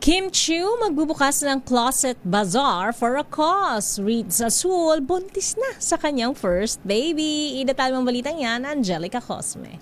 Kim Chiu magbubukas ng closet bazaar for a cause. Reads Azul, buntis na sa kanyang first baby. Idatal mong balitang yan, Angelica Cosme.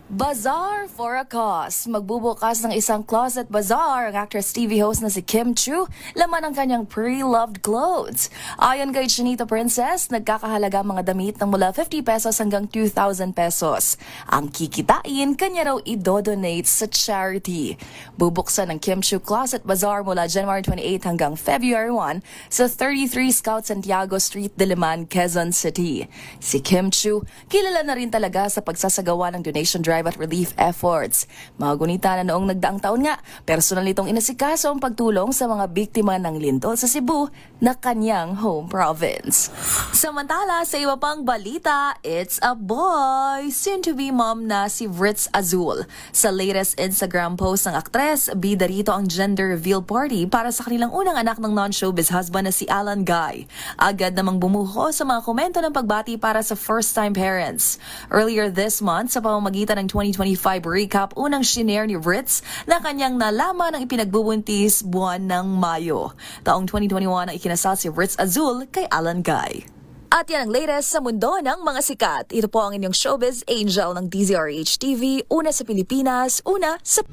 Bazaar for a cause. Magbubukas ng isang closet bazaar ang actress TV host na si Kim Chiu, laman ang kanyang pre-loved clothes. Ayon kay Chinita Princess, nagkakahalaga mga damit ng mula 50 pesos hanggang 2,000 pesos. Ang kikitain, kanya raw idodonate sa charity. Bubuksan ng Kim Chiu Closet Bazaar mula January 28 hanggang February 1 sa 33 Scout Santiago Street, Diliman, Quezon City. Si Kim Chiu, kilala na rin talaga sa pagsasagawa ng donation drive at relief efforts. Mga gunita na noong nagdaang taon nga, personal nitong inasikaso ang pagtulong sa mga biktima ng lindol sa Cebu na kanyang home province. Samantala, sa iba pang balita, it's a boy! Soon-to-be mom na si Ritz Azul. Sa latest Instagram post ng aktres, bida rito ang gender reveal party para sa kanilang unang anak ng non-showbiz husband na si Alan Guy. Agad namang bumuho sa mga komento ng pagbati para sa first-time parents. Earlier this month, sa pamamagitan ng 2025 recap, unang shinare ni Ritz na kanyang nalaman ng ipinagbubuntis buwan ng Mayo. Taong 2021 ang ikinasal si Ritz Azul kay Alan Guy. At yan ang latest sa mundo ng mga sikat. Ito po ang inyong showbiz angel ng DZRH TV, una sa Pilipinas, una sa...